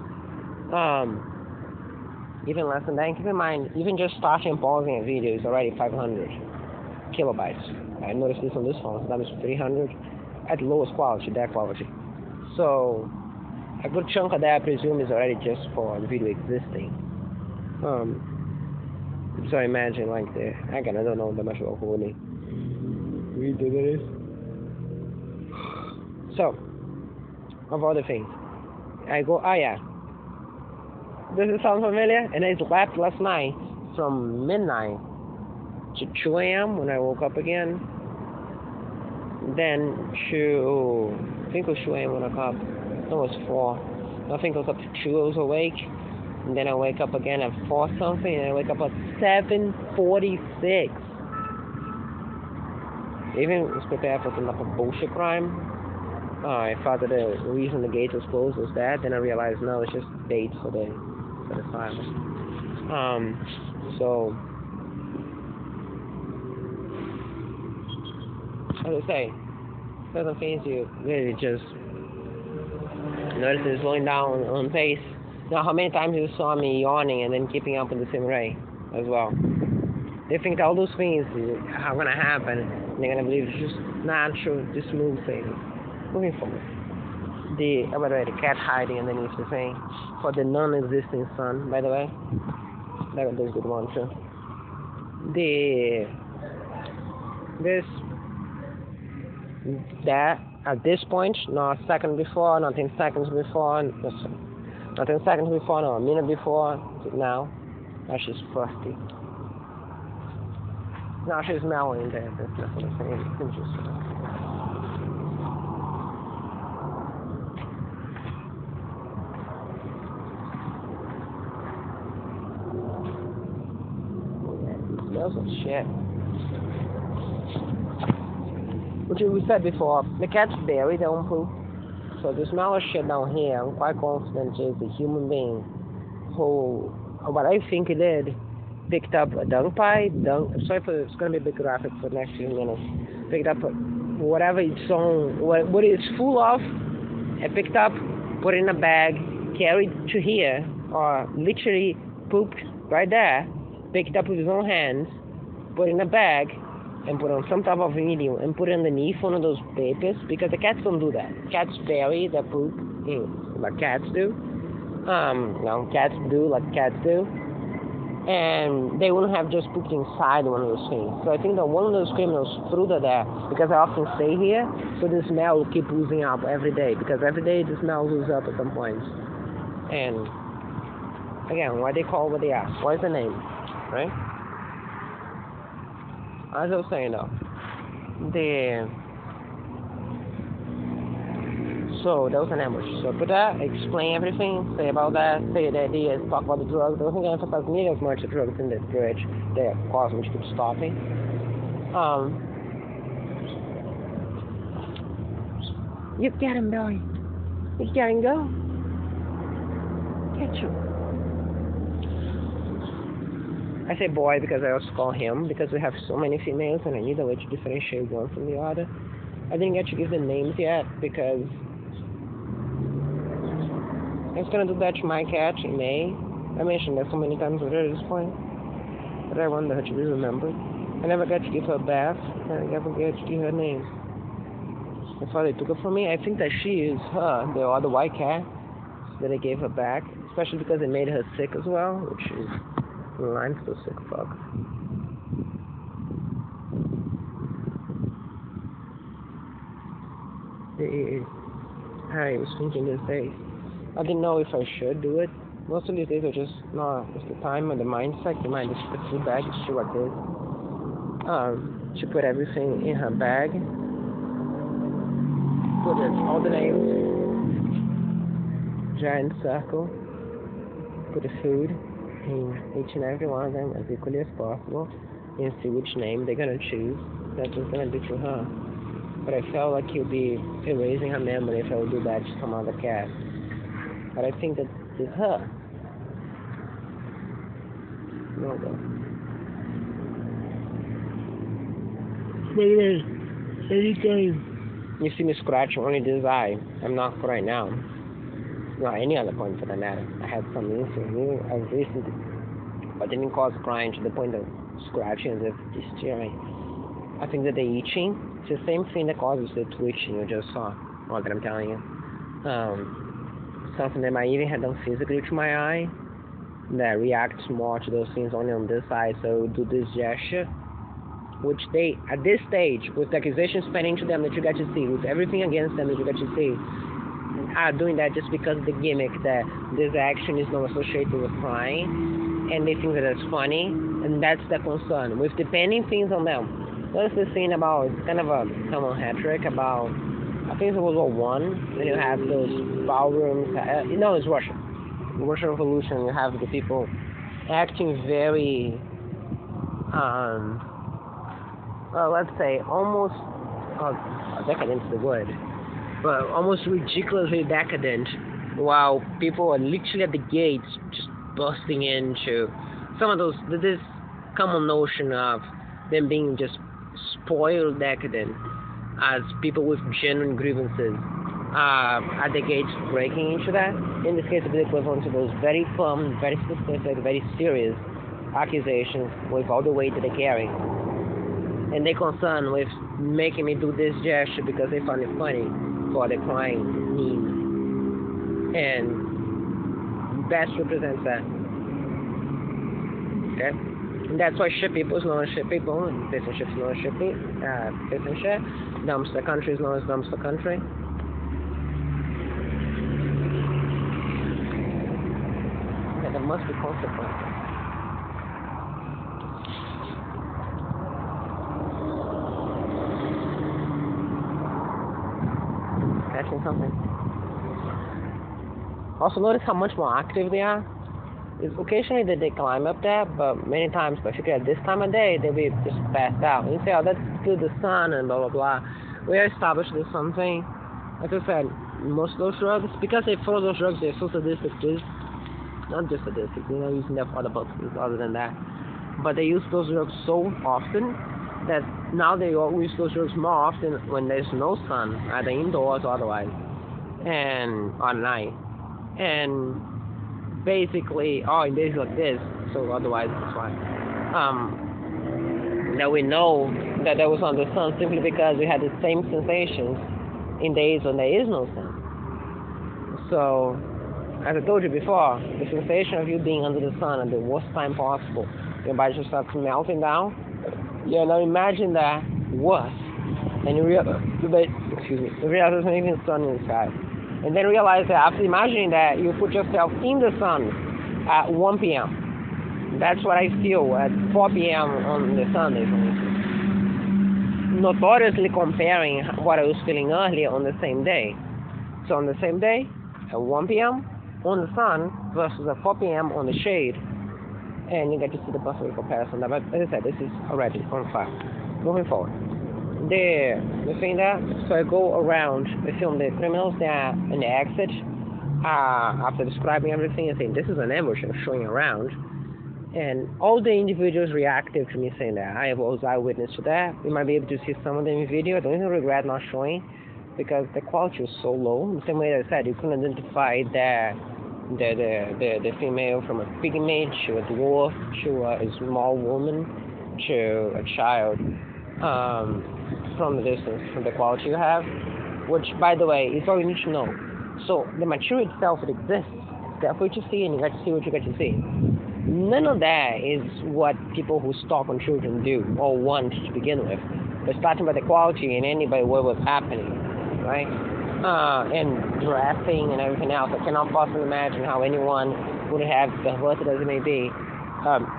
Even less than that. Keep in mind, even just starting and pausing a video is already 500 kilobytes. I noticed this on this phone. That was 300 at lowest quality, that quality. So a good chunk of that, I presume, is already just for the video existing. So imagine like I don't know that much about coding. We do this. So, of all the things, I go, oh yeah, does it sound familiar? And I slept last night from midnight to 2 a.m. when I woke up again. Then I think it was 2 a.m. when I woke up. No, it was 4. I think I was up to 2, I was awake. And then I wake up again at 4 something, and I wake up at 7:46. Even was prepared for some bullshit crime. I thought that the reason the gate was closed was that. Then I realized no, it's just bait for the file. So as I say, certain things you really just notice is slowing down on pace. Now, how many times you saw me yawning and then keeping up in the same rate as well? They think that all those things are going to happen, and they're going to believe it's just natural, just smooth things. Moving forward. By the way, the cat hiding underneath the thing for the non-existing sun, by the way. That was a good one, too. That, at this point, not a second before, not 10 seconds before, not 10 seconds before, no, a minute before, now she's thirsty. Now she's smelling there, that's not what I'm saying. Interesting. It smells like shit. Which we said before, the cats bury their own poop. So the smell of shit down here, I'm quite confident it's a human being who, what I think it did, picked up a dung pipe, sorry for, it's going to be a bit graphic for the next few minutes, picked up whatever it's on, what it's full of, and picked up, put in a bag, carried to here, or literally pooped right there, picked up with his own hands, put in a bag, and put on some type of medium and put it underneath one of those papers, because the cats don't do that. Cats bury their poop like cats do. Cats do like cats do. And they wouldn't have just pooped inside one of those things. So I think that one of those criminals threw that there, because I often stay here, so the smell will keep oozing up every day, because every day the smell oozes up at some point. And again, why they call what they are? What is the name? Right? As I was saying though, so that was an ambush. So put that, explain everything, say about that, say the idea, talk about the drugs. I wasn't going to emphasize nearly as much the drugs in the bridge that caused me to keep stopping. You get him, Billy. You get him, go. Get you. I say boy because I also call him, because we have so many females and I need a way to differentiate one from the other. I didn't get to give the names yet because I was going to do that to my cat in May. I mentioned that so many times already at this point, but I wanted her to be remembered. I never got to give her a bath, and I never got to give her a name. That's why they took it from me. I think that she is her, the other white cat that I gave her back, especially because it made her sick as well, which is line still sick fuck. I was thinking these days. I didn't know if I should do it. Most of these days are just not. It's the time and the mindset. The mind is the food bag. She like this. She put everything in her bag. Put it, all the names, giant circle. Put the food in each and every one of them as equally as possible, and see which name they're gonna choose. That's what's gonna do to her. But I felt like you'd be erasing her memory if I would do that to some other cat. But I think that it's her. No, though. Anytime you see me scratching only this eye, I'm not right now. Not any other point for that matter. I had some incident. I recently, but didn't cause crying to the point of scratching as if it's tearing. I think that the itching, it's the same thing that causes the twitching you just saw. What I'm telling you. Something that might even have done physically to my eye that reacts more to those things only on this side. So do this gesture, which they, at this stage, with the accusations pending to them that you get to see, with everything against them that you get to see, are doing that just because of the gimmick that this action is not associated with crying, and they think that it's funny, and that's the concern. With depending things on them. There's this thing about, it's kind of a common hat trick about, I think it was World War I, when you have those ballrooms, no, it's Russia. The Russian Revolution, you have the people acting very, well, let's say, almost, decadent is the word, but almost ridiculously decadent, while people are literally at the gates just busting into some of those, this common notion of them being just spoiled decadent as people with genuine grievances at the gates breaking into that. In this case, it would be equivalent to those very firm, very specific, very serious accusations with all the weight that they carry. And they're concerned with making me do this gesture because they find it funny for the crying meme. And best represents that. Okay? And that's why ship people is known as ship people, and citizenship is known as citizenship. Dumpster country is known as dumpster country. Yeah, there must be consequences. Catching something. Also notice how much more active they are. It's occasionally that they climb up there, but many times, particularly at this time of day, they'll be just passed out. And you say, oh, that's good, the sun, and blah, blah, blah. We established there's something, like I said, most of those drugs, because they follow those drugs, they're so sadistic, too. Not just sadistic, you know, using them for other purposes other than that. But they use those drugs so often that now they use those drugs more often when there's no sun, either indoors or otherwise, and at night. And basically, in days like this, so otherwise it's fine. That we know that there was on the sun simply because we had the same sensations in days when there is no sun. So, as I told you before, the sensation of you being under the sun at the worst time possible, your body just starts melting down. Yeah, now imagine that worse, and you realize there's not even sun in the sky. And then realize that after imagining that, you put yourself in the sun at 1 p.m. That's what I feel at 4 p.m. on the Sundays. Notoriously comparing what I was feeling earlier on the same day. So on the same day, at 1 p.m. on the sun versus at 4 p.m. on the shade. And you get to see the perfect comparison. But as I said, this is already on fire. Moving forward. The thing that, so I go around, I film the criminals there in the exit, after describing everything and saying this is an ambush and showing around, and all the individuals reactive to me saying that. I was eyewitness to that. You might be able to see some of them in video. I don't even regret not showing because the quality was so low. The same way that I said, you couldn't identify the female from a pygmy to a dwarf to a small woman to a child. From the distance, from the quality you have, which, by the way, is all you need to know. So the material itself, it exists. It's there for you to see, and you get to see what you get to see. None of that is what people who stalk on children do or want to begin with. They're starting by the quality and ending by what was happening, right? and dressing and everything else. I cannot possibly imagine how anyone would have, perverted as it may be,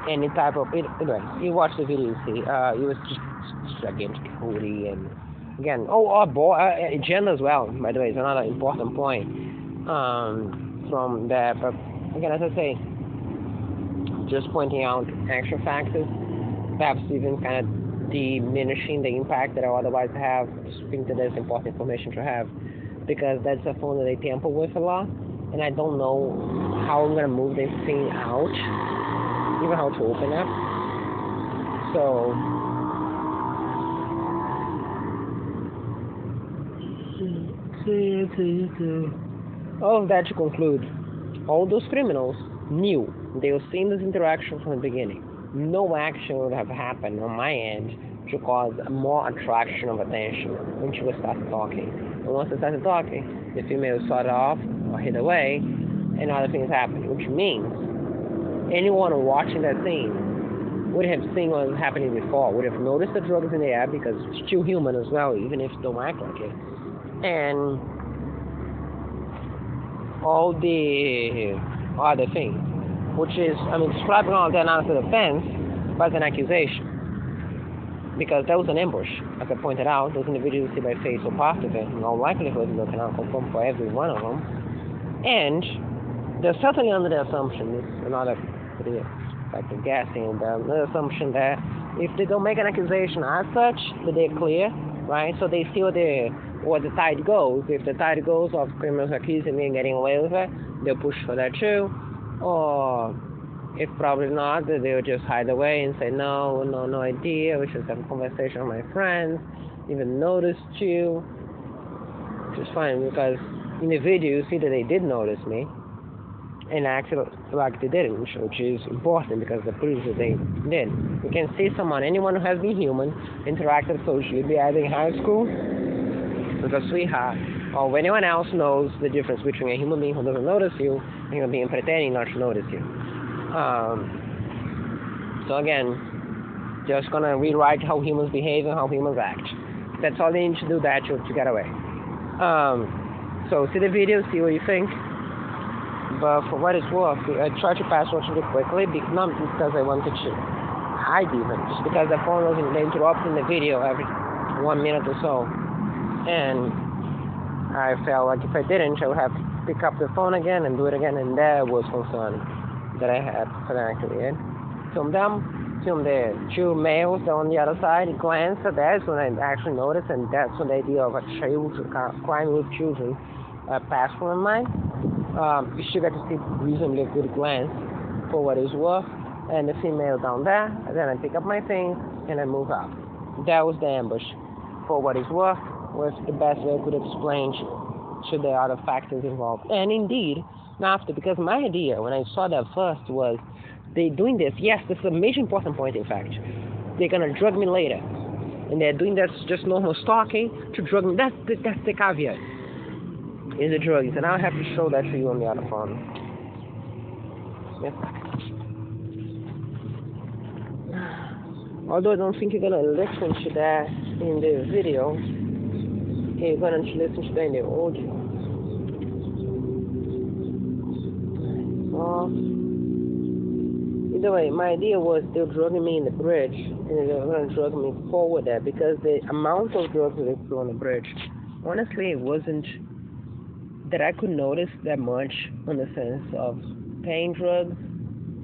any type of. Anyway, you watch the video, you see, it was just gigantic booty, and again, gender as well. By the way, is another important point from there. But again, as I say, just pointing out extra factors, perhaps even kind of diminishing the impact that I otherwise have. Just think that that's important information to have, because that's a phone that I tamper with a lot, and I don't know how I'm gonna move this thing out, even how to open it. So all of that to conclude, all those criminals knew they were seeing this interaction from the beginning. No action would have happened on my end to cause more attraction of attention when she was started talking. And once they started talking, the female started off or hid away, and other things happened, which means anyone watching that scene would have seen what was happening before, would have noticed the drugs in the air, because it's still human as well, even if they don't act like it. And all the other things, which is, describing all that as a defense, but an accusation. Because that was an ambush, as I pointed out. Those individuals see my face or part of it, in all likelihood, they cannot confirm for every one of them. And they're certainly under the assumption, it's another factor of guessing, the assumption that if they don't make an accusation as such, that they're clear, right? So they see where the tide goes. If the tide goes of criminals accusing me and getting away with it, they'll push for that too. Or if probably not, they'll just hide away and say, no idea, we just have a conversation with my friends, even noticed you. Which is fine, because in the video you see that they did notice me, and acted like they didn't, which is important because that proves that they did. You can see anyone who has been human, interacted socially, be either in high school with a sweetheart, or anyone else knows the difference between a human being who doesn't notice you and a human being pretending not to notice you. So again, just gonna rewrite how humans behave and how humans act. That's all they need to do that to get away. So see the video, see what you think. But for what it's worth, I try to pass watching it quickly, not because I wanted to hide even, just because the phone was interrupting the video every 1 minute or so. And I felt like if I didn't, I would have to pick up the phone again and do it again, and that was concern that I had for that actually. Film them, film the two males on the other side, glance at that, when I actually noticed, and that's when the idea of a crime with children passed from my mind. You should get to see reasonably a good glance for what it's worth, and the female down there, and then I pick up my things and I move out. That was the ambush. For what it's worth, was the best way I could explain to the other factors involved. And indeed, after, because my idea when I saw that first was, they doing this, yes, this is a major important point in fact, they're gonna drug me later, and they're doing that just normal stalking to drug me. That's the caveat, is the drugs, and I'll have to show that to you on the other phone. Yes. Although I don't think you're gonna listen to that in the video, you're gonna listen to that in the audio. Either way, my idea was they were drugging me in the bridge, and they were going to drug me forward there, because the amount of drugs that they threw on the bridge, honestly, it wasn't that I could notice that much in the sense of pain drugs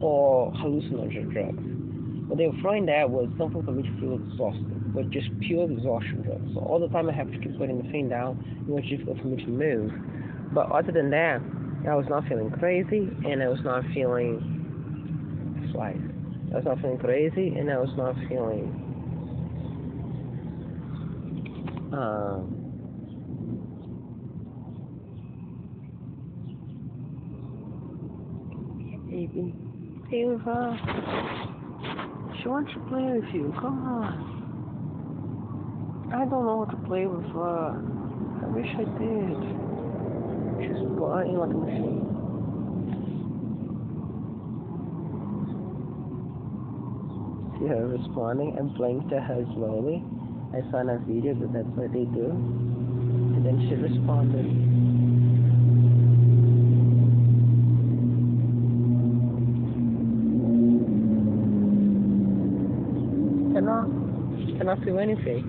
or hallucinogen drugs. What they were throwing there was something for me to feel exhausted, but just pure exhaustion drugs. So all the time I have to keep putting the thing down, it was difficult for me to move. But other than that, I was not feeling crazy, and I was not feeling I was not feeling crazy, and I was not feeling play with her. She wants to play with you. Come on. I don't know what to play with her. I wish I did. She's playing like a machine. See her responding and playing to her slowly. I saw in a video that that's what they do. And Then she responded. Cannot feel anything.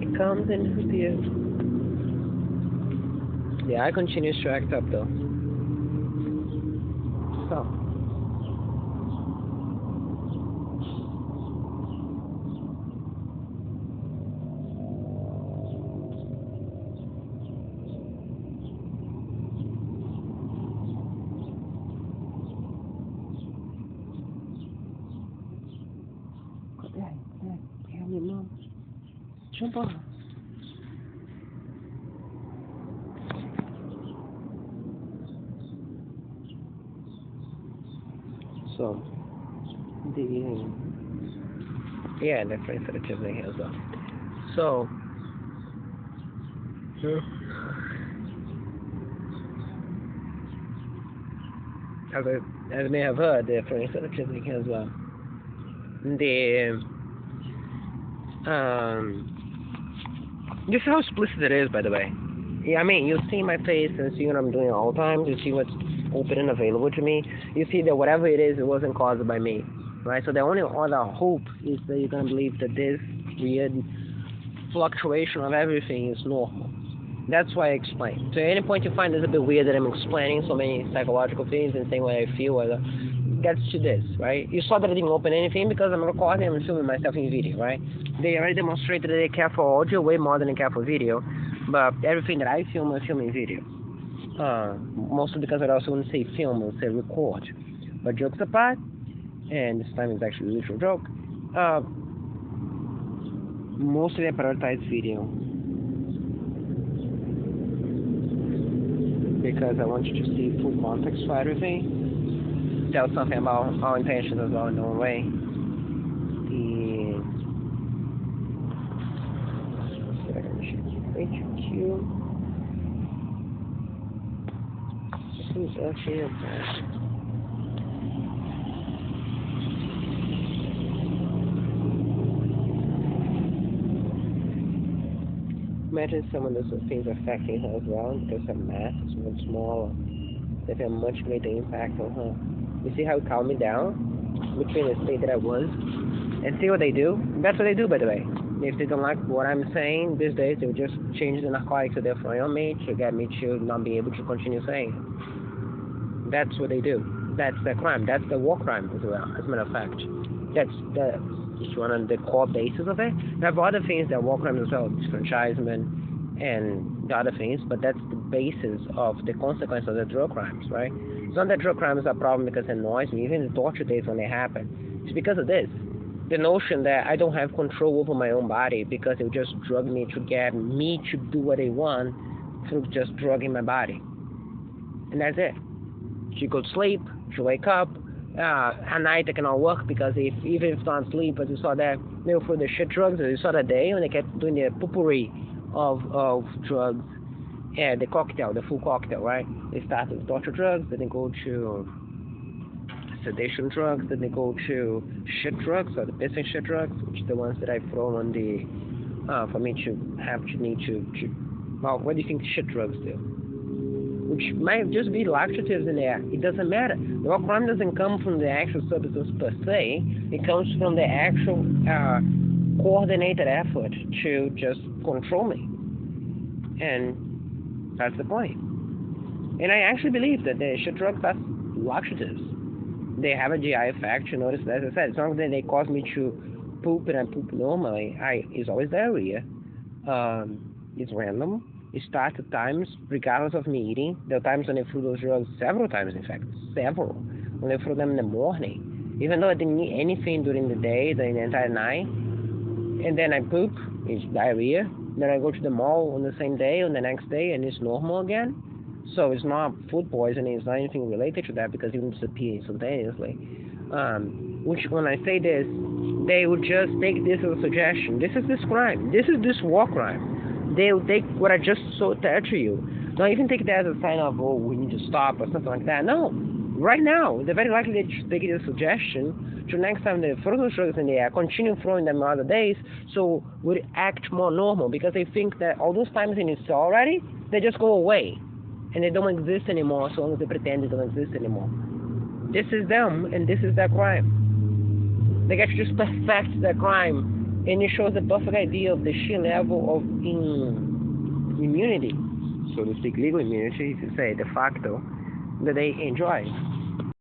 It comes and disappears. The eye continues to act up though. So. Help me, Mom. Jump on. So, yeah, the friends that are tipping hands up. So, as I may have heard, the friends that are tipping hands up. This is how explicit it is, by the way. Yeah, I mean, you see my face and see what I'm doing all the time. You see what's open and available to me. You see that whatever it is, it wasn't caused by me, right? So the only other hope is that you're gonna believe that this weird fluctuation of everything is normal. That's why I explain. So at any point you find it's a bit weird that I'm explaining so many psychological things and saying what I feel, gets to this, right? You saw that I didn't open anything because I'm recording and filming myself in video, right? They already demonstrated that they care for audio way more than they care for video, but everything that I film in video. Mostly because I also wouldn't say film, I would say record. But jokes apart, and this time is actually a literal joke, mostly I prioritize video. Because I want you to see full context for everything. Tell something about our intentions as well in our way. HQ. Who's actually in there? Imagine some of those things affecting her as well, because her mass is much smaller. They have a much greater impact on her. You see how it calmed me down between the state that I was and see what they do? That's what they do, by the way. If they don't like what I'm saying these days, they'll just change the narcotics that they're throwing on me to get me to not be able to continue saying. That's what they do. That's the crime. That's the war crime as well, as a matter of fact. That's one of the core bases of it. We have other things that are war crimes as well, disfranchisement and the other things, but that's the basis of the consequence of the drug crimes, right? It's not that drug crimes are a problem because it annoys me, even the torture days when they happen. It's because of this. The notion that I don't have control over my own body because they'll just drug me to get me to do what they want through just drugging my body. And that's it. She go to sleep, she wake up, at night I cannot work because even if not sleep, as you saw that, they were for the shit drugs, as you saw that day when they kept doing the potpourri of drugs, and the cocktail, the full cocktail, right? They start with torture drugs, then they go to sedation drugs, then they go to shit drugs, or the pissing shit drugs, which are the ones that I throw on the, for me to need to, well, what do you think shit drugs do? Which might just be laxatives in there. It doesn't matter. The war crime doesn't come from the actual substance per se. It comes from the actual coordinated effort to just control me. And that's the point. And I actually believe that the shit drugs are laxatives. They have a GI effect. You notice, as I said, it's not that they cause me to poop and I poop normally. It's always diarrhea. It's random. It starts at times, regardless of me eating. There are times when I threw those drugs, several times in fact, several. When I threw them in the morning, even though I didn't eat anything during the day, during the entire night, and then I poop, it's diarrhea. Then I go to the mall on the same day, on the next day, and it's normal again. So it's not food poisoning, it's not anything related to that because it will disappear instantaneously. Which, when I say this, they would just take this as a suggestion. This is this crime. This is this war crime. They will take what I just said to you. Don't even take that as a sign of, oh, we need to stop or something like that. No. right now, they're very likely to take it as a suggestion to next time they throw those drugs in the air, continue throwing them other days, so would act more normal because they think that all those times in it's already, they just go away and they don't exist anymore so long as they pretend they don't exist anymore. This is them and this is their crime. They get to just perfect their crime, and it shows the perfect idea of the sheer level of immunity, so to speak, legal immunity, to say de facto, that they enjoy.